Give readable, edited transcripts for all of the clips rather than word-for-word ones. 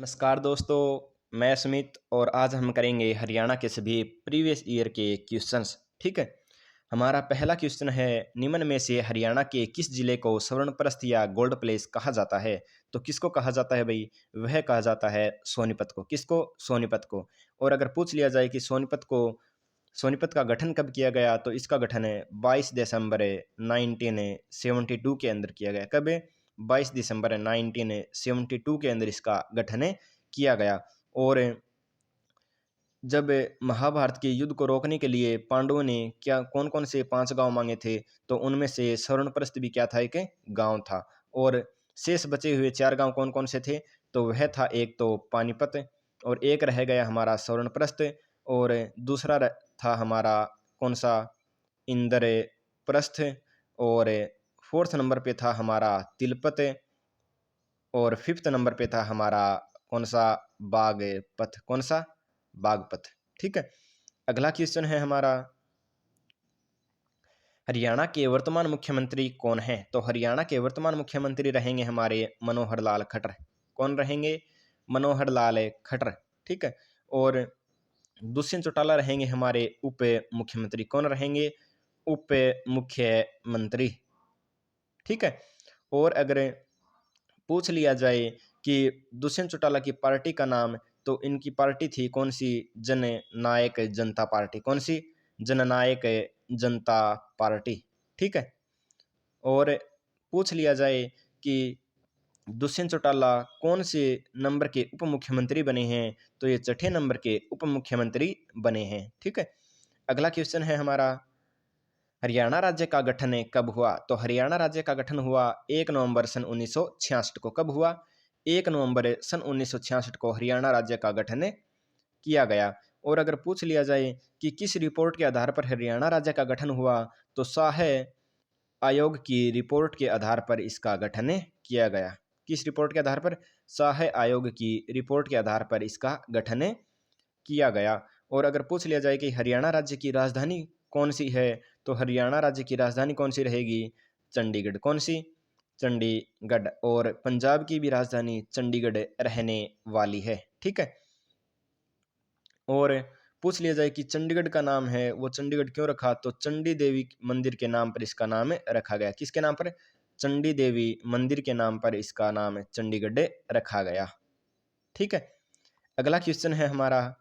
नमस्कार दोस्तों, मैं सुमित और आज हम करेंगे हरियाणा के सभी प्रीवियस ईयर के क्वेश्चंस। ठीक है। हमारा पहला क्वेश्चन है, निम्न में से हरियाणा के किस जिले को स्वर्णप्रस्थ या गोल्ड प्लेस कहा जाता है? तो किसको कहा जाता है भाई? वह कहा जाता है सोनीपत को। किसको? सोनीपत को। और अगर पूछ लिया जाए कि सोनीपत का गठन कब किया गया, तो इसका गठन 22 दिसंबर 1972 के अंदर किया गया। कब? 22 दिसंबर 1972 के अंदर इसका गठन किया गया। और जब महाभारत के युद्ध को रोकने के लिए पांडवों ने क्या कौन कौन से 5 गांव मांगे थे, तो उनमें से स्वर्णप्रस्थ भी क्या था, एक गांव था। और शेष बचे हुए 4 गांव कौन कौन से थे, तो वह था एक तो पानीपत, और एक रह गया हमारा स्वर्णप्रस्थ, और दूसरा था हमारा कौन सा, इंद्रप्रस्थ, और फोर्थ नंबर पे था हमारा तिलपत, और फिफ्थ नंबर पे था हमारा कौन सा, बागपत। कौन सा? बागपत। ठीक है। अगला क्वेश्चन है हमारा, हरियाणा के वर्तमान मुख्यमंत्री कौन हैं? तो हरियाणा के वर्तमान मुख्यमंत्री रहेंगे हमारे मनोहर लाल खट्टर। कौन रहेंगे? मनोहर लाल खट्टर। ठीक है। और दुष्यंत चौटाला रहेंगे हमारे उप मुख्यमंत्री। कौन रहेंगे? उप मुख्यमंत्री। ठीक है। और अगर पूछ लिया जाए कि दुष्यंत चौटाला की पार्टी का नाम, तो इनकी पार्टी थी कौन सी? जननायक जनता पार्टी। कौन सी? जननायक जनता पार्टी। ठीक है। और पूछ लिया जाए कि दुष्यंत चौटाला कौन से नंबर के उप मुख्यमंत्री बने हैं, तो ये 6ठे नंबर के उप मुख्यमंत्री बने हैं। ठीक है। अगला क्वेश्चन है हमारा, हरियाणा राज्य का गठन कब हुआ? तो हरियाणा राज्य का गठन हुआ 1 नवंबर सन 1966 को। कब हुआ? 1 नवंबर सन 1966 को हरियाणा राज्य का गठन किया गया। और अगर पूछ लिया जाए कि किस रिपोर्ट के आधार पर हरियाणा राज्य का गठन हुआ, तो शाह आयोग की रिपोर्ट के आधार पर इसका गठन किया गया। किस रिपोर्ट के आधार पर? शाह आयोग की रिपोर्ट के आधार पर इसका गठन किया गया। और अगर पूछ लिया जाए कि हरियाणा राज्य की राजधानी कौन सी है, तो हरियाणा राज्य की राजधानी कौन सी रहेगी? चंडीगढ़। कौन सी? चंडीगढ़। और पंजाब की भी राजधानी चंडीगढ़ रहने वाली है। ठीक है। और पूछ लिया जाए कि चंडीगढ़ का नाम है वो चंडीगढ़ क्यों रखा, तो चंडी देवी मंदिर के नाम पर इसका नाम रखा गया। किसके नाम पर? चंडी देवी मंदिर के नाम पर इसका नाम चंडीगढ़ रखा गया। ठीक है। अगला क्वेश्चन है हमारा,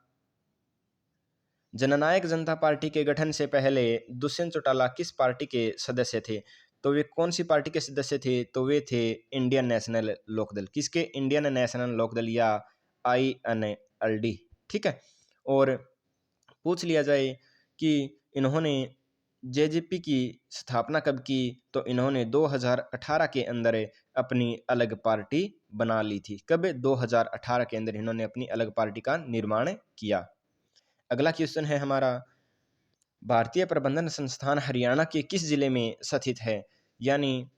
जननायक जनता पार्टी के गठन से पहले दुष्यंत चौटाला किस पार्टी के सदस्य थे? तो वे कौन सी पार्टी के सदस्य थे? तो वे थे इंडियन नेशनल लोकदल। किसके? इंडियन नेशनल लोकदल या INLD। ठीक है। और पूछ लिया जाए कि इन्होंने JJP की स्थापना कब की, तो इन्होंने 2018 के अंदर अपनी अलग पार्टी बना ली थी। कब? 2018 के अंदर इन्होंने अपनी अलग पार्टी का निर्माण किया। अगला क्वेश्चन है हमारा, भारतीय प्रबंधन संस्थान हरियाणा के किस जिले में स्थित है? यानी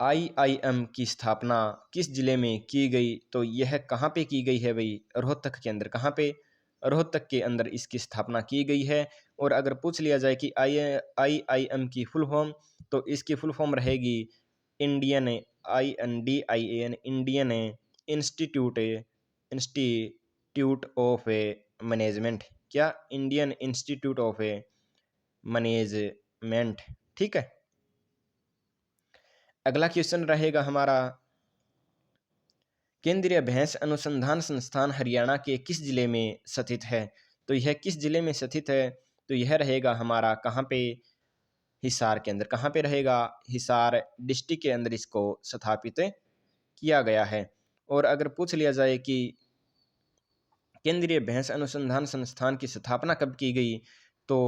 IIM की स्थापना किस जिले में की गई, तो यह कहाँ पे की गई है भाई? रोहतक के अंदर। कहाँ पे? रोहतक के अंदर इसकी स्थापना की गई है। और अगर पूछ लिया जाए कि IIM की फुल फॉर्म, तो इसकी फुल फॉर्म रहेगी Indian INDIAN Indian institute institute of management. क्या? Indian institute of management. ठीक है। अगला क्वेश्चन रहेगा हमारा, केंद्रीय भैंस अनुसंधान संस्थान हरियाणा के किस जिले में स्थित है? तो यह किस जिले में स्थित है, तो यह रहेगा हमारा कहाँ पे? हिसार के अंदर। कहाँ पे रहेगा? हिसार डिस्ट्रिक्ट के अंदर इसको स्थापित किया गया है। और अगर पूछ लिया जाए कि केंद्रीय भैंस अनुसंधान संस्थान की स्थापना कब की गई, तो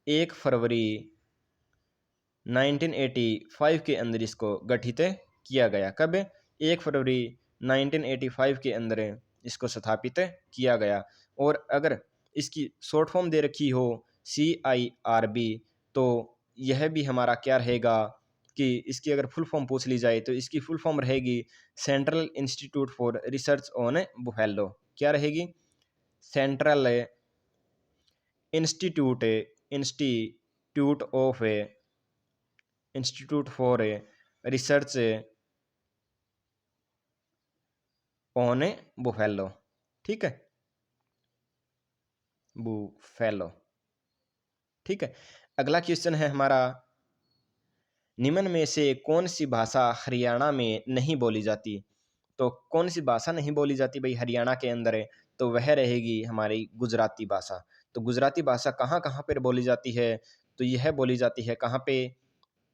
1 फरवरी 1985 के अंदर इसको गठित किया गया। कब? 1 फरवरी 1985 के अंदर इसको स्थापित किया गया। और अगर इसकी शॉर्ट फॉर्म दे रखी हो CIRB, तो यह भी हमारा क्या रहेगा कि इसकी अगर फुल फॉर्म पूछ ली जाए, तो इसकी फुल फॉर्म रहेगी central institute for research on buffalo. क्या रहेगी? Central institute institute of institute for research one buffalo, ठीक है, बुफेलो, ठीक है। अगला क्वेश्चन है हमारा, निम्न में से कौन सी भाषा हरियाणा में नहीं बोली जाती? तो कौन सी भाषा नहीं बोली जाती भाई हरियाणा के अंदर है? तो वह रहेगी हमारी गुजराती भाषा। तो गुजराती भाषा कहाँ कहाँ पर बोली जाती है? तो यह बोली जाती है कहाँ पे?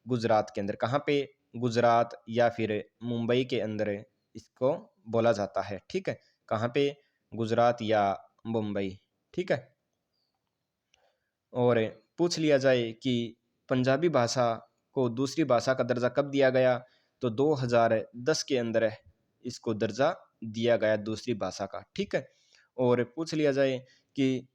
गुजरात के अंदर। कहाँ पे? गुजरात या फिर मुंबई के अंदर इसको बोला जाता है, ठीक है। कहाँ पे? गुजरात या मुंबई, ठीक है। और पूछ लिया जाए कि पंजाबी भाषा को दूसरी भाषा का दर्जा कब दिया गया? तो 2010 के अंदर इसको दर्जा दिया गया दूसरी भाषा का, ठीक है। और पूछ लिया जाए कि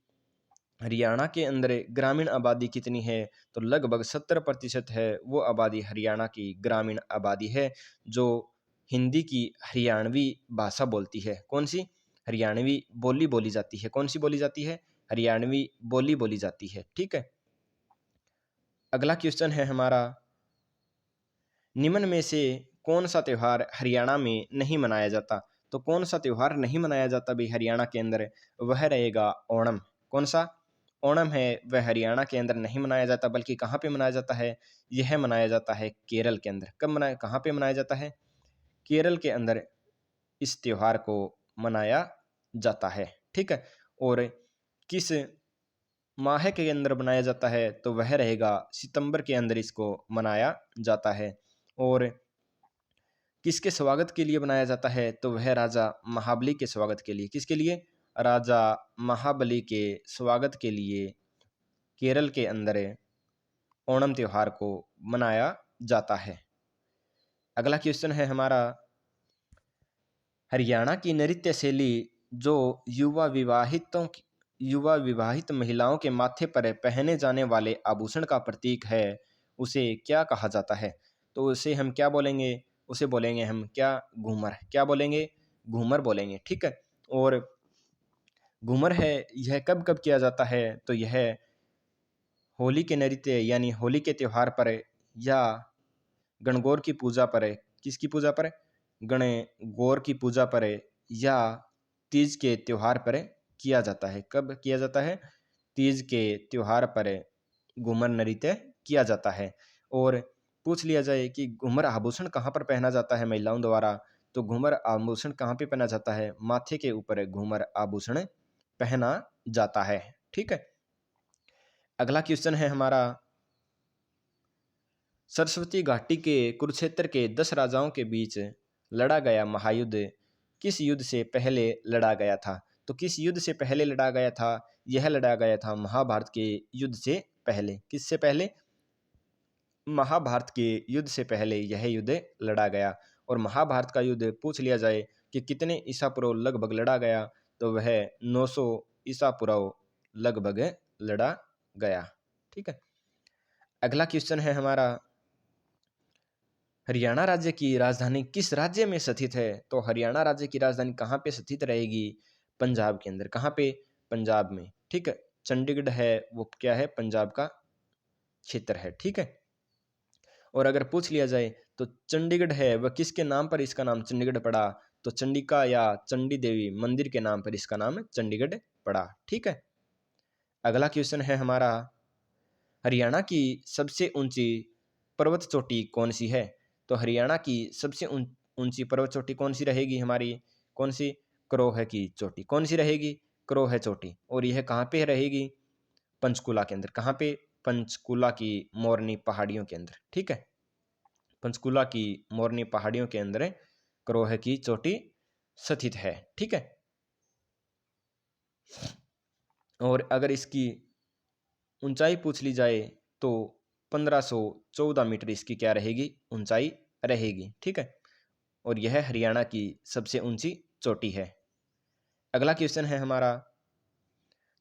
हरियाणा के अंदर ग्रामीण आबादी कितनी है? तो लगभग 70% है वो आबादी हरियाणा की ग्रामीण आबादी है, जो हिंदी की हरियाणवी भाषा बोलती है। कौन सी? हरियाणवी बोली बोली जाती है। कौन सी बोली जाती है? हरियाणवी बोली बोली जाती है, ठीक है। अगला क्वेश्चन है हमारा, निम्न में से कौन सा त्यौहार हरियाणा में नहीं मनाया जाता? तो कौन सा त्यौहार नहीं मनाया जाता भाई हरियाणा के अंदर? वह रहेगा ओणम। कौन सा? ओणम है वह हरियाणा के अंदर नहीं मनाया जाता, बल्कि कहाँ पे मनाया जाता है? यह मनाया जाता है केरल के अंदर। कब मनाया, कहाँ पे मनाया जाता है? केरल के अंदर इस त्योहार को मनाया जाता है, ठीक है। और किस माह के अंदर मनाया जाता है? तो वह रहेगा सितंबर के अंदर इसको मनाया जाता है। और किसके स्वागत के लिए बनाया जाता है? तो वह राजा महाबली के स्वागत के लिए। किसके लिए? राजा महाबली के स्वागत के लिए केरल के अंदर ओणम त्योहार को मनाया जाता है। अगला क्वेश्चन है हमारा, हरियाणा की नृत्य शैली जो युवा विवाहित महिलाओं के माथे पर पहने जाने वाले आभूषण का प्रतीक है, उसे क्या कहा जाता है? तो उसे हम क्या बोलेंगे? उसे बोलेंगे हम क्या? घूमर। क्या बोलेंगे? घूमर बोलेंगे, ठीक है। और घूमर है यह कब कब किया जाता है? तो यह होली के नृत्य यानी होली के त्योहार पर, या गणगौर की पूजा पर। किसकी पूजा पर? गणगौर की पूजा पर, या तीज के त्योहार पर किया जाता है। कब किया जाता है? तीज के त्योहार पर घूमर नृत्य किया जाता है। और पूछ लिया जाए कि घूमर आभूषण कहाँ पर पहना जाता है महिलाओं द्वारा? तो घूमर आभूषण कहाँ पे पहना जाता है? माथे के ऊपर घूमर आभूषण पहना जाता है, ठीक है। अगला क्वेश्चन है हमारा, सरस्वती घाटी के कुरुक्षेत्र के 10 राजाओं के बीच लड़ा गया महायुद्ध किस युद्ध से पहले लड़ा गया था? तो किस युद्ध से पहले लड़ा गया था? यह लड़ा गया था महाभारत के युद्ध से पहले। किससे पहले? महाभारत के युद्ध से पहले यह युद्ध लड़ा गया। और महाभारत का युद्ध पूछ लिया जाए कि कितने ईसा पूर्व लगभग लड़ा गया? तो वह 900 ईसा पूर्व लगभग लड़ा गया, ठीक है। अगला क्वेश्चन है हमारा, हरियाणा राज्य की राजधानी किस राज्य में स्थित है? तो हरियाणा राज्य की राजधानी कहाँ पे स्थित रहेगी? पंजाब के अंदर। कहाँ पे? पंजाब में, ठीक है। चंडीगढ़ है वो क्या है? पंजाब का क्षेत्र है, ठीक है। और अगर पूछ लिया जाए तो चंडीगढ़ है वह किसके नाम पर इसका नाम चंडीगढ़ पड़ा? तो चंडिका या चंडी देवी मंदिर के नाम पर इसका नाम चंडीगढ़ पड़ा, ठीक है। अगला क्वेश्चन है हमारा, हरियाणा की सबसे ऊंची पर्वत चोटी कौन सी है? तो हरियाणा की सबसे ऊंची पर्वत चोटी कौन सी रहेगी हमारी? कौन सी? क्रोह की चोटी। कौन सी रहेगी? क्रोह चोटी। और यह कहाँ पे रहेगी? पंचकुला के अंदर। कहाँ पे? पंचकुला की मोरनी पहाड़ियों के अंदर, ठीक है। पंचकुला की मोरनी पहाड़ियों के अंदर क्रोह की चोटी स्थित है, ठीक है। और अगर इसकी ऊंचाई पूछ ली जाए तो 1514 मीटर इसकी क्या रहेगी? ऊंचाई रहेगी, ठीक है। और यह हरियाणा की सबसे ऊंची चोटी है। अगला क्वेश्चन है हमारा,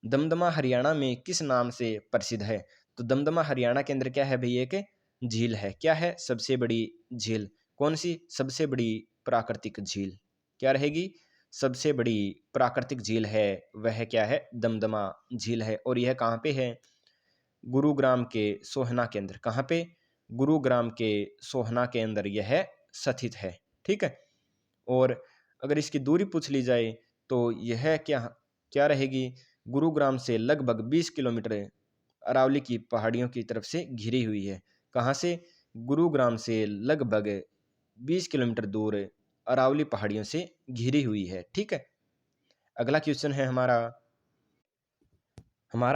दमदमा हरियाणा में किस नाम से प्रसिद्ध है? तो दमदमा हरियाणा के अंदर क्या है भाई? एक झील है। क्या है? सबसे बड़ी झील। कौन सी? सबसे बड़ी प्राकृतिक झील। क्या रहेगी? सबसे बड़ी प्राकृतिक झील है वह क्या है? दमदमा झील है। और यह कहाँ पे है? गुरुग्राम के सोहना के अंदर। कहाँ पे? गुरुग्राम के सोहना के अंदर यह स्थित है, ठीक है। और अगर इसकी दूरी पूछ ली जाए तो यह क्या क्या रहेगी, गुरुग्राम से लगभग 20 किलोमीटर अरावली की पहाड़ियों की तरफ से घिरी हुई है। कहाँ से? गुरुग्राम से लगभग 20 किलोमीटर दूर अरावली पहाड़ियों से घिरी हुई है। ठीक है। अगला क्वेश्चन है हमारा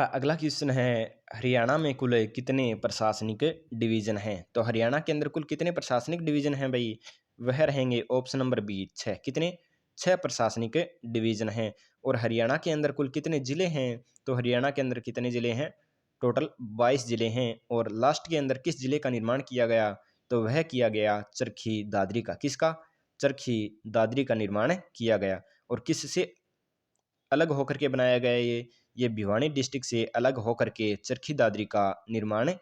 अगला क्वेश्चन है, हरियाणा में कुल कितने प्रशासनिक डिवीजन हैं? तो हरियाणा के अंदर कुल कितने प्रशासनिक डिवीजन हैं भाई? वह रहेंगे ऑप्शन नंबर बी 6। कितने? 6 प्रशासनिक डिवीजन हैं। और हरियाणा के अंदर कुल कितने जिले हैं? तो हरियाणा के अंदर कितने जिले हैं? टोटल 22 जिले हैं। और लास्ट के अंदर किस जिले का निर्माण किया गया? तो वह किया गया चरखी दादरी का। किसका? चरखी दादरी का निर्माण किया गया। और किससे अलग होकर के बनाया गया ये भिवानी डिस्ट्रिक्ट से अलग होकर के चरखी दादरी का निर्माण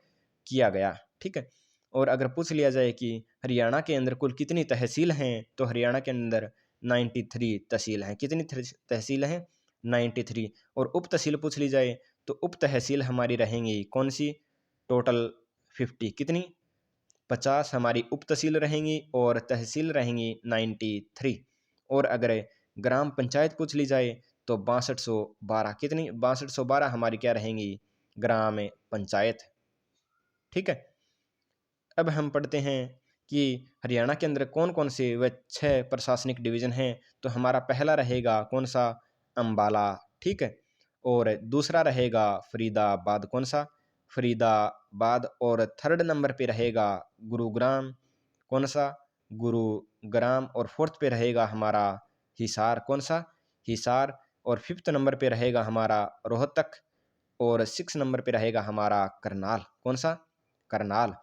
किया गया। ठीक है। और अगर पूछ लिया जाए कि हरियाणा के अंदर कुल कितनी तहसील हैं, तो हरियाणा के अंदर 93 तहसील हैं। कितनी तहसील हैं? 93। और उप तहसील पूछ ली जाए तो उप तहसील हमारी रहेंगी कौन सी? टोटल 50। कितनी? 50 हमारी उप तहसील रहेंगी और तहसील रहेंगी 93। और अगर ग्राम पंचायत पूछ ली जाए तो 6212। कितनी? 6212 हमारी क्या रहेंगी? ग्राम पंचायत। ठीक है। अब हम पढ़ते हैं कि हरियाणा के अंदर कौन कौन से व 6 प्रशासनिक डिवीजन हैं। तो हमारा पहला रहेगा कौन सा? अम्बाला। ठीक है। और दूसरा रहेगा फरीदाबाद। कौन सा? फरीदाबाद। और थर्ड नंबर पे रहेगा गुरुग्राम। कौन सा? गुरुग्राम। और फोर्थ पे रहेगा हमारा हिसार। कौन सा? हिसार। और फिफ्थ नंबर पे रहेगा हमारा रोहतक। और 6 नंबर पे रहेगा हमारा करनाल। कौन सा? करनाल।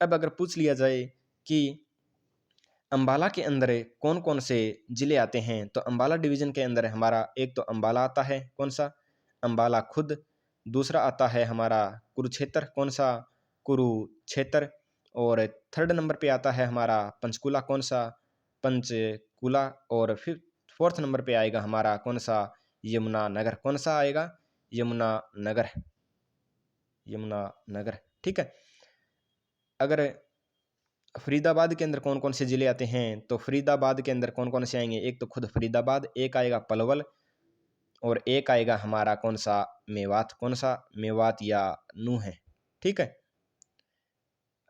अब अगर पूछ लिया जाए कि अंबाला के अंदर कौन कौन से जिले आते हैं, तो अंबाला डिवीजन के अंदर हमारा एक तो अंबाला आता है। कौन सा? अंबाला खुद। दूसरा आता है हमारा कुरुक्षेत्र। कौन सा? कुरुक्षेत्र। और थर्ड नंबर पे आता है हमारा पंचकुला। कौन सा? पंचकुला। और फिर फोर्थ नंबर पे आएगा हमारा कौन सा? यमुनानगर। कौन सा आएगा? यमुनानगर। यमुनानगर। ठीक है। अगर फरीदाबाद के अंदर कौन कौन से जिले आते हैं, तो फरीदाबाद के अंदर कौन कौन से आएंगे? एक तो खुद फरीदाबाद, एक आएगा पलवल, और एक आएगा हमारा कौन सा? मेवात। कौन सा? मेवात या नूह है। ठीक है।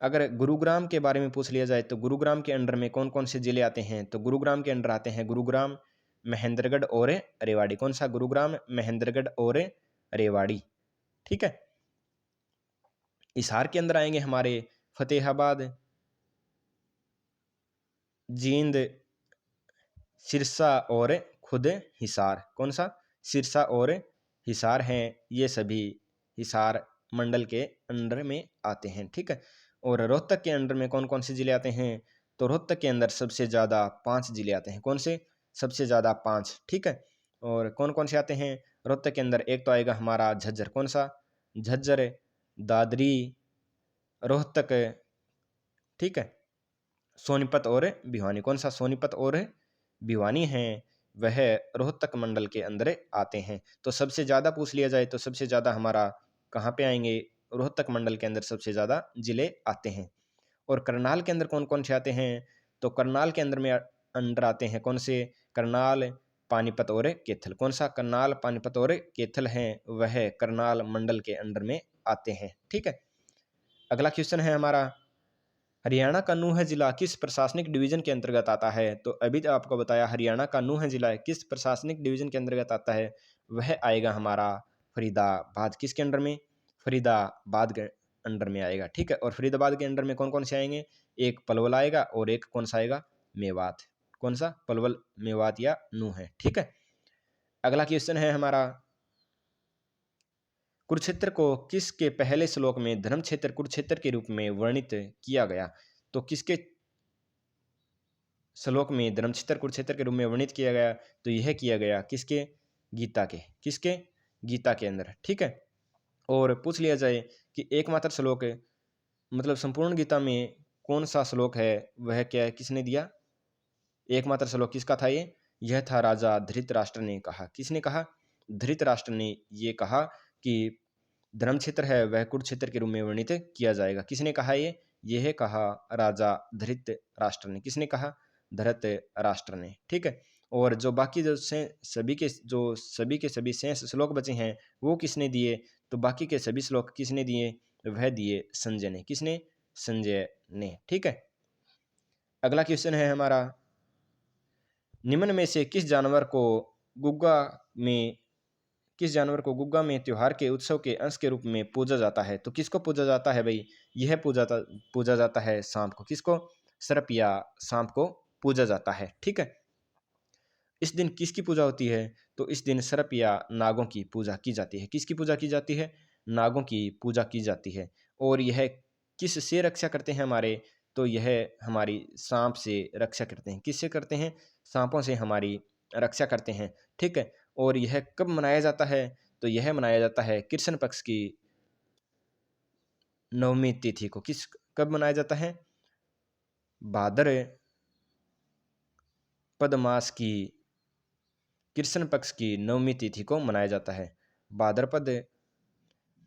अगर गुरुग्राम के बारे में पूछ लिया जाए तो गुरुग्राम के अंडर में कौन कौन से जिले आते हैं, तो गुरुग्राम के अंडर आते हैं गुरुग्राम, महेंद्रगढ़ और रेवाड़ी। कौन सा? गुरुग्राम, महेंद्रगढ़ और रेवाड़ी। ठीक है। हिसार के अंदर आएंगे हमारे फतेहाबाद, जींद, सिरसा और खुद हिसार। कौन सा? सिरसा और हिसार हैं। ये सभी हिसार मंडल के अंडर में आते हैं। ठीक है। और रोहतक के अंडर में कौन कौन से जिले आते हैं, तो रोहतक के अंदर सबसे ज़्यादा 5 जिले आते हैं। कौन से? सबसे ज़्यादा 5। ठीक है। और कौन कौन से आते हैं रोहतक के अंदर? एक तो आएगा हमारा झज्जर। कौन सा? झज्जर, दादरी, रोहतक। ठीक है। सोनीपत और भिवानी। कौन सा? सोनीपत और भिवानी हैं, वह रोहतक मंडल के अंदर आते हैं। तो सबसे ज़्यादा पूछ लिया जाए तो सबसे ज़्यादा हमारा कहाँ पे आएंगे? रोहतक मंडल के अंदर सबसे ज़्यादा जिले आते हैं। और करनाल के अंदर कौन कौन से आते हैं, तो करनाल के अंदर में अंडर आते हैं कौन से? करनाल, पानीपत और कैथल। कौन सा? करनाल, पानीपत और कैथल हैं, वह करनाल मंडल के अंडर में आते हैं। ठीक है। अगला क्वेश्चन है हमारा, हरियाणा का नूंह जिला किस प्रशासनिक डिवीजन के अंतर्गत आता है? तो अभी तो आपको बताया हरियाणा का नूंह जिला किस प्रशासनिक डिवीजन के अंतर्गत आता है, वह आएगा हमारा फरीदाबाद। किसके अंडर में? फरीदाबाद के अंडर में आएगा। ठीक है। और फरीदाबाद के अंडर में कौन कौन से आएंगे? एक पलवल आएगा और एक कौन सा आएगा? मेवात। कौन सा? पलवल, मेवात या नूंह है। ठीक है। अगला क्वेश्चन है हमारा, कुरुक्षेत्र को किसके पहले श्लोक में धर्म क्षेत्र कुरुक्षेत्र के रूप में वर्णित किया गया? तो किसके श्लोक में धर्म क्षेत्र कुरुक्षेत्र के रूप में वर्णित किया गया? तो यह किया गया किसके? गीता के। किसके? गीता के अंदर। ठीक है। और पूछ लिया जाए कि एकमात्र श्लोक मतलब संपूर्ण गीता में कौन सा श्लोक है, वह क्या है, किसने दिया? एकमात्र श्लोक किसका था ये? यह था राजा धृतराष्ट्र ने कहा। किसने कहा? धृतराष्ट्र ने ये कहा कि धर्म क्षेत्र है वह कुरुक्षेत्र के रूप में वर्णित किया जाएगा। किसने कहा ये? यह कहा राजा धृतराष्ट्र ने। किसने कहा? धृतराष्ट्र ने। ठीक है। और जो बाकी जो सभी के सभी शेष श्लोक बचे हैं वो किसने दिए, तो बाकी के सभी श्लोक किसने दिए, वह दिए संजय ने। किसने, संजय ने। ठीक है। अगला क्वेश्चन है हमारा, निम्न में से गुग्गा में किस जानवर को गुग्गा में त्योहार के उत्सव के अंश के रूप में पूजा जाता है, तो किसको पूजा जाता है भाई, यह पूजा जाता है सांप को। किसको, सर्प या सांप को पूजा जाता है। ठीक है। इस दिन किसकी पूजा होती है, तो इस दिन सर्प या नागों की पूजा की जाती है। किसकी पूजा की जाती है, नागों की पूजा की जाती है। और यह किस से रक्षा करते हैं हमारे, तो यह हमारी सांप से रक्षा करते हैं। किससे करते हैं, सांपों से हमारी रक्षा करते हैं। ठीक है। और यह कब मनाया जाता है, तो यह मनाया जाता है कृष्ण पक्ष की नवमी तिथि को। कब मनाया जाता है, भाद्र पद मास की कृष्ण पक्ष की नवमी तिथि को मनाया जाता है। भाद्रपद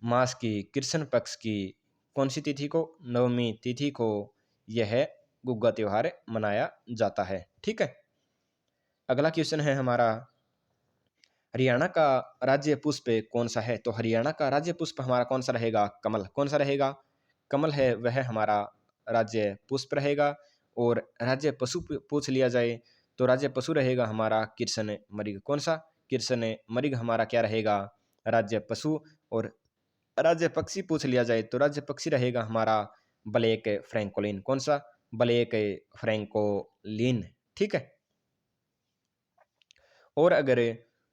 मास की कृष्ण पक्ष की कौन सी तिथि को, नवमी तिथि को यह गुग्गा त्योहार मनाया जाता है। ठीक है। अगला क्वेश्चन है हमारा, हरियाणा का राज्य पुष्प कौन सा है, तो हरियाणा का राज्य पुष्प हमारा कौन सा रहेगा, कमल। कौन सा रहेगा, कमल है वह हमारा राज्य पुष्प रहेगा। और राज्य पशु पूछ लिया जाए तो राज्य पशु रहेगा हमारा कृष्ण मृग। कौन सा, कृष्ण मृग हमारा क्या रहेगा, राज्य पशु। और राज्य पक्षी पूछ लिया जाए तो राज्य पक्षी रहेगा हमारा ब्लैक फ्रैंकोलिन। कौन सा, ब्लैक फ्रैंकोलिन। ठीक है। और अगर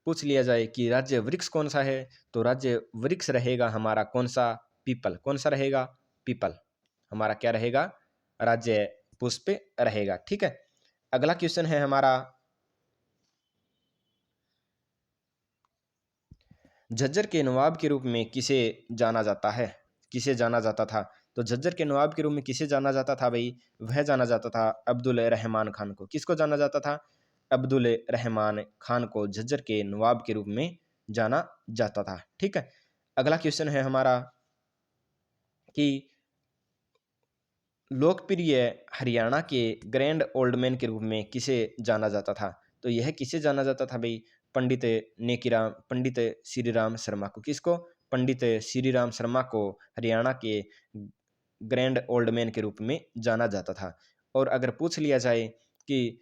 पूछ लिया जाए कि राज्य वृक्ष कौन सा है, तो राज्य वृक्ष रहेगा हमारा कौन सा, पीपल। कौन सा रहेगा, पीपल हमारा क्या रहेगा, राज्य पुष्प रहेगा। ठीक है। अगला क्वेश्चन है हमारा, झज्जर के नवाब के रूप में किसे जाना जाता है, किसे जाना जाता था, तो झज्जर के नवाब के रूप में किसे जाना जाता था भाई, वह जाना जाता था अब्दुल रहमान खान को। किसको जाना जाता था, अब्दुल रहमान खान को झज्जर के नवाब के रूप में जाना जाता था। ठीक है। अगला क्वेश्चन है हमारा कि लोकप्रिय हरियाणा के ग्रैंड ओल्ड मैन के रूप में किसे जाना जाता था, तो यह किसे जाना जाता था भाई, पंडित श्री राम शर्मा को। किसको, पंडित श्री राम शर्मा को हरियाणा के ग्रैंड ओल्ड मैन के रूप में जाना जाता था। और अगर पूछ लिया जाए कि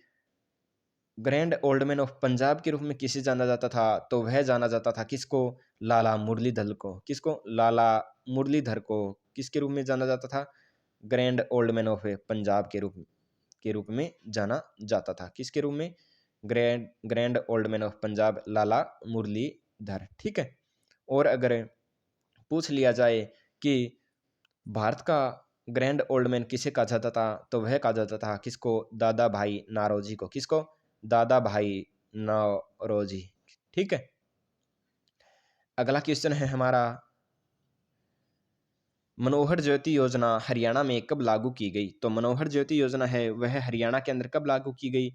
grand old man of Punjab के रूप में किसे जाना जाता था, तो वह जाना जाता था किसको, लाला मुरलीधर को। किसको, लाला मुरलीधर को किसके रूप में जाना जाता था, grand old man of Punjab के रूप में जाना जाता था। किसके रूप में, grand old man of Punjab Lala Muralidhar. ठीक है। और अगर पूछ लिया जाए कि भारत का ग्रैंड ओल्ड मैन किसे कहा जाता था, तो वह कहा जाता था किसको, दादा भाई नारोजी को। किसको, दादा भाई नारोजी। ठीक है। अगला क्वेश्चन है हमारा, मनोहर ज्योति योजना हरियाणा में कब लागू की गई, तो मनोहर ज्योति योजना है वह हरियाणा के अंदर कब लागू की गई,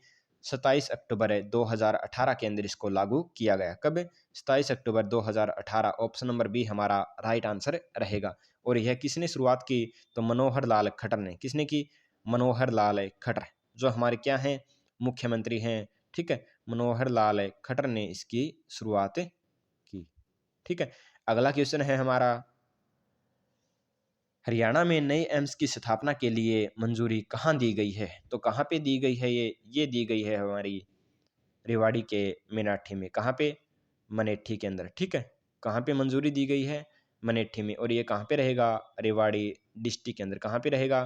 27 अक्टूबर 2018 के अंदर इसको लागू किया गया। कब, 27 अक्टूबर 2018। ऑप्शन नंबर बी हमारा राइट आंसर रहेगा। और यह किसने शुरुआत की, तो मनोहर लाल खट्टर ने। किसने की, मनोहर लाल खट्टर, जो हमारे क्या हैं, मुख्यमंत्री हैं। ठीक है। मनोहर लाल खट्टर ने इसकी शुरुआत की। ठीक है। अगला क्वेश्चन है हमारा, हरियाणा में नए एम्स की स्थापना के लिए मंजूरी कहाँ दी गई है, तो कहाँ पे दी गई है, ये दी गई है हमारी रेवाड़ी के मेनाठी में। कहाँ पे, मनेठी के अंदर। ठीक है। कहाँ पे मंजूरी दी गई है, मनेठी में। और ये कहाँ पे रहेगा, रेवाड़ी डिस्ट्रिक्ट के अंदर। कहाँ पे रहेगा,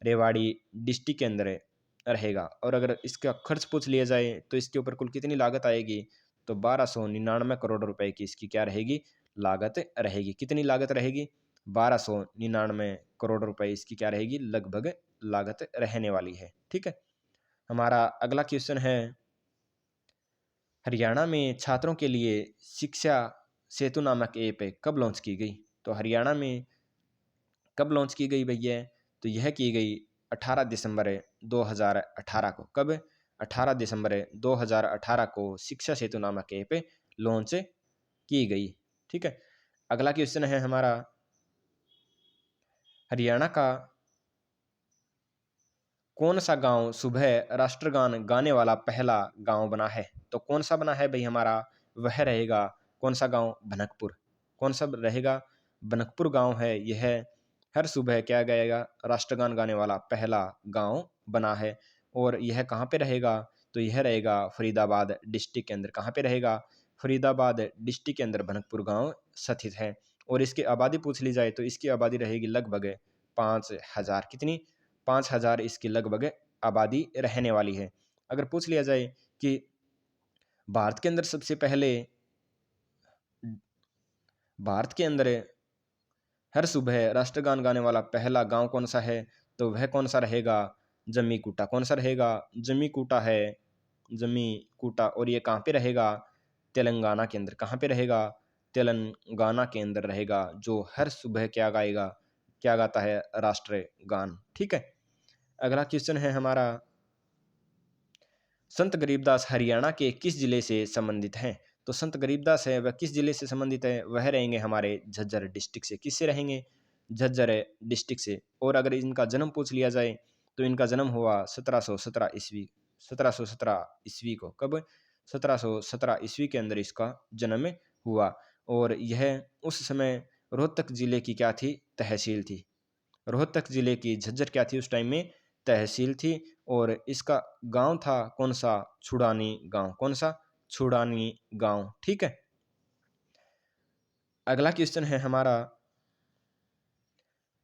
रेवाड़ी डिस्ट्रिक्ट के अंदर रहेगा। और अगर इसका खर्च पूछ लिया जाए तो इसके ऊपर कुल कितनी लागत आएगी, तो 1299 करोड़ रुपए की इसकी क्या रहेगी, लागत रहेगी। कितनी लागत रहेगी, 1299 करोड़ रुपए इसकी क्या रहेगी, लगभग लागत रहने वाली है। ठीक है। हमारा अगला क्वेश्चन है, हरियाणा में छात्रों के लिए शिक्षा सेतु नामक ऐप कब लॉन्च की गई, तो हरियाणा में कब लॉन्च की गई भैया, तो यह की गई 18 दिसंबर 2018 को। कब, 18 दिसंबर 2018 को शिक्षा सेतु नामक ऐप लॉन्च की गई। ठीक है। अगला क्वेश्चन है हमारा, हरियाणा का कौन सा गांव सुबह राष्ट्रगान गाने वाला पहला गांव बना है? तो कौन सा बना है भाई हमारा? वह रहेगा कौन सा गांव? भनकपुर। कौन सा रहेगा? बनकपुर गांव है यह। हर सुबह क्या गाएगा? राष्ट्रगान गाने वाला पहला गांव बना है। और यह कहाँ पे रहेगा? तो यह रहेगा फरीदाबाद डिस्ट्रिक्ट के अंदर। कहाँ पे रहेगा? फरीदाबाद डिस्ट्रिक्ट के अंदर भनकपुर गांव स्थित है। और इसकी आबादी पूछ ली जाए तो इसकी आबादी रहेगी लगभग 5,000। कितनी? 5,000 इसकी लगभग आबादी रहने वाली है। अगर पूछ लिया जाए कि भारत के अंदर सबसे पहले भारत के अंदर हर सुबह राष्ट्रगान गाने वाला पहला गांव कौन सा है? तो वह कौन सा रहेगा? जम्मी कूटा। कौन सा रहेगा? जम्मी कूटा है। जम्मी कूटा। और ये कहाँ पे रहेगा? तेलंगाना के अंदर। कहाँ पे रहेगा? तेलंगाना के अंदर रहेगा, जो हर सुबह क्या गाएगा? क्या गाता है? राष्ट्रगान। ठीक है। अगला क्वेश्चन है हमारा, संत गरीबदास हरियाणा के किस जिले से संबंधित हैं? तो संत गरीबदास है वह किस जिले से संबंधित है? वह रहेंगे हमारे झज्जर डिस्ट्रिक्ट से। किससे रहेंगे? झज्जर डिस्ट्रिक्ट से। और अगर इनका जन्म पूछ लिया जाए तो इनका जन्म हुआ 1717 ईस्वी। 1717 ईस्वी को। कब? 1717 ईस्वी के अंदर इसका जन्म हुआ। और यह उस समय रोहतक जिले की क्या थी? तहसील थी। रोहतक जिले की झज्जर क्या थी उस टाइम में? तहसील थी। और इसका गांव था कौन सा? छुड़ानी गांव। कौन सा? छुड़ानी गांव। ठीक है। अगला क्वेश्चन है हमारा,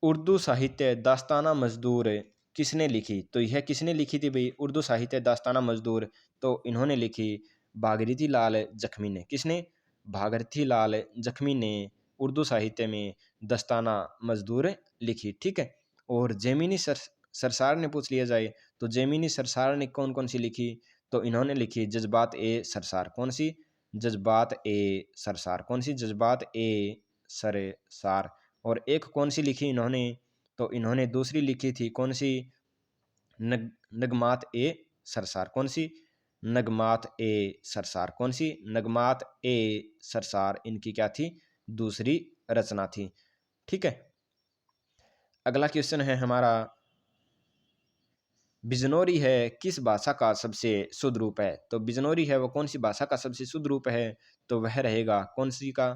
उर्दू साहित्य दास्ताना मजदूर किसने लिखी? तो यह किसने लिखी थी भाई उर्दू साहित्य दास्ताना मजदूर? तो इन्होंने लिखी भागीरथी लाल जख्मी ने। किसने? भागीरथी लाल जख्मी ने उर्दू साहित्य में दस्ताना मजदूर लिखी। ठीक है। और जेमिनी सरसार ने पूछ लिया जाए तो जेमिनी सरसार ने कौन कौन सी लिखी? तो इन्होंने लिखी जज्बात ए सरसार। कौन सी? जज्बात ए सरसार। कौन सी? जज्बात ए सरसार। और एक कौन सी लिखी इन्होंने? तो इन्होंने दूसरी लिखी थी कौन सी? नगमात ए सरसार। कौन सी? नगमात ए सरसार। कौन सी? नगमात ए सरसार इनकी क्या थी? दूसरी रचना थी। ठीक है। अगला क्वेश्चन है हमारा, बिजनौरी है किस भाषा का सबसे शुद्ध रूप है? तो बिजनौरी है वो कौन सी भाषा का सबसे शुद्ध रूप है? तो वह रहेगा कौन सी का?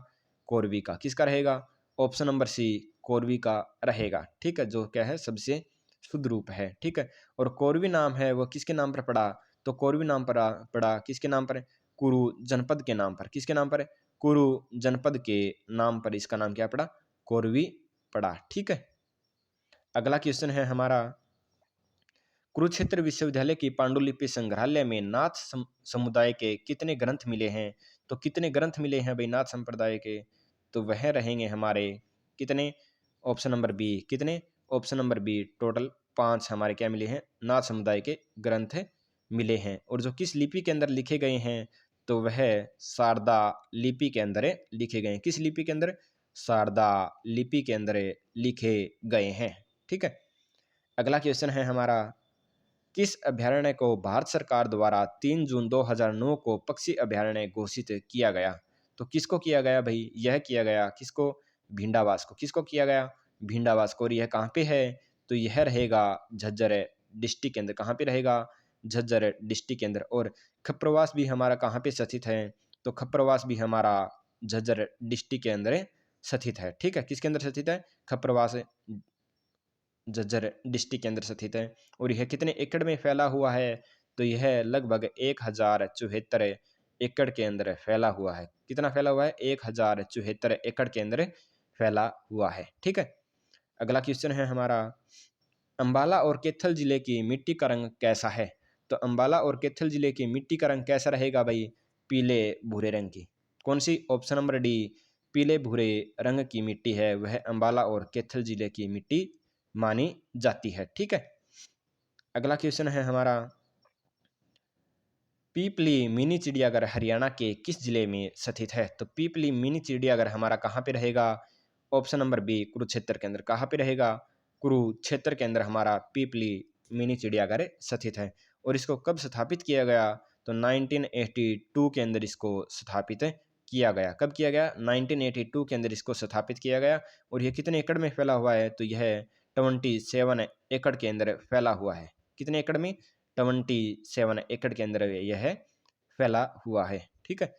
कोरवी का। किसका रहेगा? ऑप्शन नंबर सी, कोरवी का रहेगा। ठीक है। जो क्या है? सबसे शुद्ध रूप है। ठीक है। और कोरवी नाम है वो किसके नाम पर पड़ा? तो कोरवी नाम पर पड़ा किसके नाम पर? कुरु जनपद के नाम पर। किसके नाम पर? कुरु जनपद के नाम पर इसका नाम क्या पड़ा? कोरवी पड़ा। ठीक है। अगला क्वेश्चन है हमारा, कुरुक्षेत्र विश्वविद्यालय की पांडुलिपि संग्रहालय में नाथ समुदाय के कितने ग्रंथ मिले हैं? तो कितने ग्रंथ मिले हैं भाई नाथ संप्रदाय के? तो वह रहेंगे हमारे कितने? Option number B. कितने? ऑप्शन नंबर बी, टोटल 5 हमारे क्या मिले हैं? नाथ समुदाय के ग्रंथ मिले हैं। और जो किस लिपि के अंदर लिखे गए हैं? तो वह शारदा लिपि के अंदर लिखे गए हैं। किस लिपि के अंदर? शारदा लिपि के अंदर लिखे गए हैं। ठीक है। अगला क्वेश्चन है हमारा, किस अभयारण्य को भारत सरकार द्वारा 3 जून 2009 को पक्षी अभयारण्य घोषित किया गया? तो किसको किया गया भाई? यह किया गया किसको? भिंडावास को। किसको किया गया? भिंडावास को। और यह कहाँ पे है? तो यह रहेगा झज्जर डिस्ट्रिक्ट के अंदर। कहाँ पे रहेगा? झज्जर डिस्ट्रिक्ट के अंदर। और खप्रवास भी हमारा कहाँ पे स्थित है? तो खप्रवास भी हमारा झज्जर डिस्ट्रिक्ट के अंदर स्थित है। ठीक है। किसके अंदर स्थित है? खप्रवास झज्जर डिस्ट्रिक्ट के अंदर स्थित है। और यह कितने एकड़ में फैला हुआ है? तो यह लगभग 1074 एकड़ के अंदर फैला हुआ है। कितना फैला हुआ है? 1074 एकड़ के अंदर फैला हुआ है। ठीक है। अगला क्वेश्चन है हमारा, अंबाला और कैथल जिले की मिट्टी का रंग कैसा है? तो अंबाला और कैथल जिले की मिट्टी का रंग कैसा रहेगा भाई? पीले भूरे रंग की। कौन सी? ऑप्शन नंबर डी, पीले भूरे रंग की मिट्टी है वह अंबाला और कैथल जिले की मिट्टी मानी जाती है। ठीक है। अगला क्वेश्चन है हमारा, पीपली मिनी चिड़ियाघर हरियाणा के किस जिले में स्थित है? तो पीपली मिनी चिड़ियाघर हमारा कहाँ पे रहेगा? ऑप्शन नंबर बी, कुरुक्षेत्र के अंदर। कहाँ पे रहेगा? कुरुक्षेत्र के अंदर हमारा पीपली मिनी चिड़ियाघर स्थित है। और इसको कब स्थापित किया गया? तो 1982 के अंदर इसको स्थापित किया गया। कब किया गया? 1982 के अंदर इसको स्थापित किया गया। और यह कितने एकड़ में फैला हुआ है? तो यह 27 एकड़ के अंदर फैला हुआ है। कितने एकड़ में? 27 एकड़ के अंदर यह फैला हुआ है। ठीक है।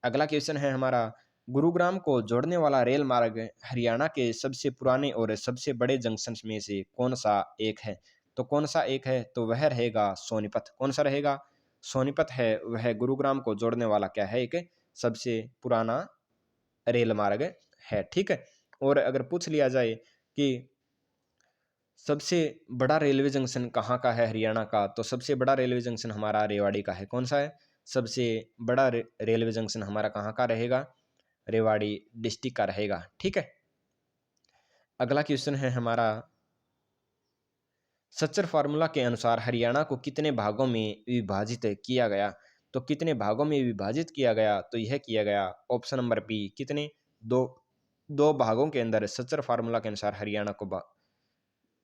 अगला क्वेश्चन है हमारा, गुरुग्राम को जोड़ने वाला रेल मार्ग हरियाणा के सबसे पुराने और सबसे बड़े जंक्शन में से कौन सा एक है? तो कौन सा एक है? तो वह रहेगा सोनीपत। कौन सा रहेगा? सोनीपत है वह गुरुग्राम को जोड़ने वाला क्या है? एक सबसे पुराना रेल मार्ग है। ठीक है। और अगर पूछ लिया जाए कि सबसे बड़ा रेलवे जंक्शन कहाँ का है हरियाणा का, तो सबसे बड़ा रेलवे जंक्शन हमारा रेवाड़ी का है। कौन सा है? सबसे बड़ा रेलवे जंक्शन हमारा कहाँ का रहेगा? रेवाड़ी डिस्ट्रिक्ट का रहेगा। ठीक है। अगला क्वेश्चन है हमारा, सच्चर फार्मूला के अनुसार हरियाणा को कितने भागों में विभाजित किया गया? तो कितने भागों में विभाजित किया गया? तो यह किया गया ऑप्शन नंबर बी, कितने? दो भागों के अंदर सच्चर फार्मूला के अनुसार हरियाणा को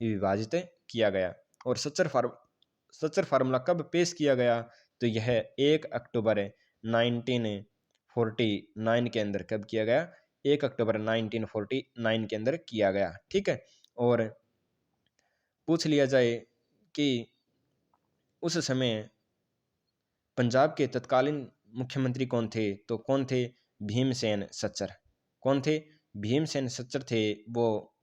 विभाजित किया गया। और सच्चर फार्मूला कब पेश किया गया? तो यह 1 अक्टूबर 1949 के अंदर कब किया गया? 1 अक्टूबर 1949 के अंदर किया गया। ठीक है। और पूछ लिया जाए कि उस समय पंजाब के तत्कालीन मुख्यमंत्री कौन थे? तो कौन थे? भीमसेन सच्चर। कौन थे? भीमसेन सच्चर थे, वो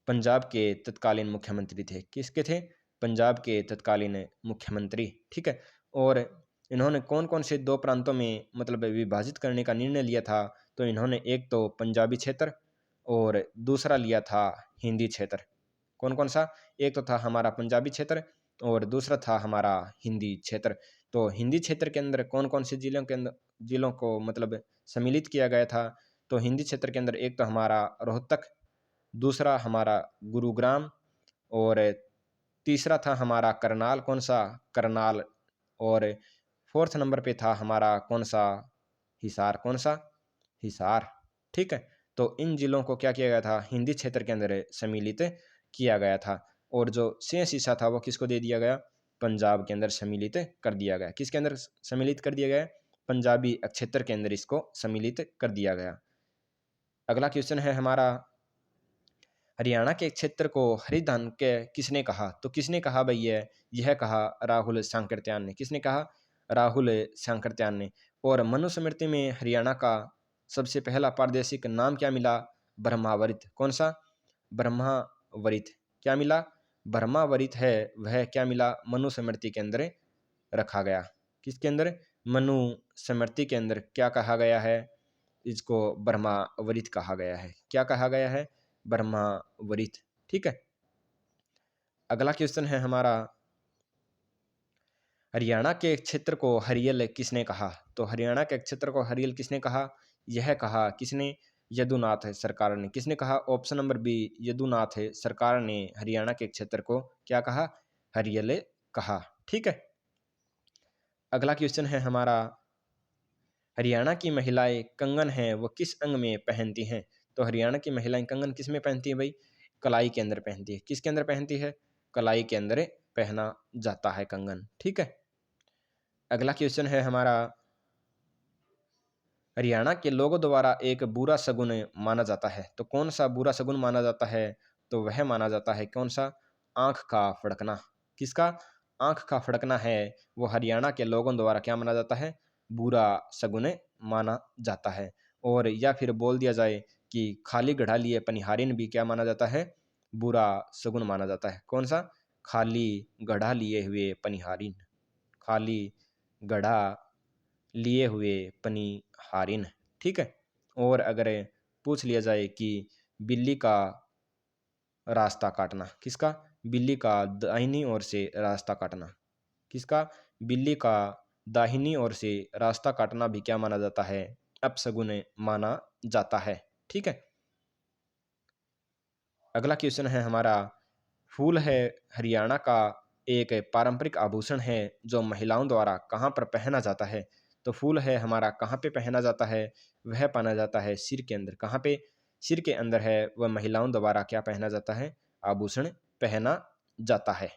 पंजाब के तत्कालीन मुख्यमंत्री थे। किसके थे? पंजाब के तत्कालीन मुख्यमंत्री। ठीक है। और इन्होंने कौन कौन से दो प्रांतों में मतलब विभाजित करने का निर्णय लिया था? तो इन्होंने एक तो पंजाबी क्षेत्र और दूसरा लिया था हिंदी क्षेत्र। कौन कौन सा? एक तो था हमारा पंजाबी क्षेत्र और दूसरा था हमारा हिंदी क्षेत्र। तो हिंदी क्षेत्र के अंदर कौन कौन से जिलों को मतलब सम्मिलित किया गया था? तो हिंदी क्षेत्र के अंदर एक तो हमारा रोहतक, दूसरा हमारा गुरुग्राम और तीसरा था हमारा करनाल। कौन सा? करनाल। और फोर्थ नंबर पे था हमारा कौन सा? हिसार। कौन सा? हिसार। ठीक है। तो इन जिलों को क्या किया गया था? हिंदी क्षेत्र के अंदर सम्मिलित किया गया था। और जो शेष हिस्सा था वो किसको दे दिया गया? पंजाब के अंदर सम्मिलित कर दिया गया। किसके अंदर सम्मिलित कर दिया गया? पंजाबी क्षेत्र के अंदर इसको सम्मिलित कर दिया गया। अगला क्वेश्चन है हमारा, हरियाणा के क्षेत्र को हरिधाम के किसने कहा? तो किसने कहा भाई? यह कहा राहुल सांकृत्यान ने। किसने कहा? राहुल सांकृत्यान ने। और मनुस्मृति में हरियाणा का सबसे पहला प्रादेशिक नाम क्या मिला? ब्रह्मावरित। कौन सा? ब्रह्मावरित। क्या मिला? ब्रह्मावरित है वह क्या मिला? मनुस्मृति के अंदर रखा गया। किसके अंदर? मनुस्मृति के अंदर क्या कहा गया है? इसको ब्रह्मावरित कहा गया है। क्या कहा गया है? ब्रह्मावरित। ठीक है। अगला क्वेश्चन है हमारा, हरियाणा के क्षेत्र को हरियल किसने कहा? तो हरियाणा के क्षेत्र को हरियल किसने कहा? यह कहा किसने? यदुनाथ सरकार ने। किसने कहा? ऑप्शन नंबर बी, यदुनाथ सरकार ने हरियाणा के क्षेत्र को क्या कहा? हरियल कहा। ठीक है। अगला क्वेश्चन है हमारा, हरियाणा की महिलाएं कंगन है वो किस अंग में पहनती हैं? तो हरियाणा की महिलाएं कंगन किस में पहनती हैं भाई? कलाई के अंदर पहनती है। किसके अंदर पहनती है? कलाई के अंदर पहना जाता है कंगन। ठीक है। अगला क्वेश्चन है हमारा, हरियाणा के लोगों द्वारा एक बुरा शगुन माना जाता है। तो कौन सा बुरा शगुन माना जाता है? तो वह माना जाता है कौन सा? आंख का फड़कना। किसका? आंख का फड़कना है वो हरियाणा के लोगों द्वारा क्या माना जाता है? बुरा शगुन माना जाता है। और या फिर बोल दिया जाए कि खाली घड़ा लिए पनिहारिन भी क्या माना जाता है? बुरा शगुन माना जाता है। कौन सा? खाली घड़ा लिए हुए पनिहारिन। खाली घड़ा लिए हुए पनिहारिन। ठीक है। और अगर पूछ लिया जाए कि बिल्ली का रास्ता काटना। किसका? बिल्ली का दाहिनी ओर से रास्ता काटना। किसका? बिल्ली का दाहिनी ओर से रास्ता काटना भी क्या माना जाता है? अपशगुन माना जाता है। ठीक है। अगला क्वेश्चन है हमारा, फूल है हरियाणा का एक पारंपरिक आभूषण है जो महिलाओं द्वारा कहाँ पर पहना जाता है? तो फूल है हमारा कहाँ पे पहना जाता है? वह पहना जाता है सिर के अंदर। कहाँ पे? सिर के अंदर है वह महिलाओं द्वारा क्या पहना जाता है? आभूषण पहना जाता है।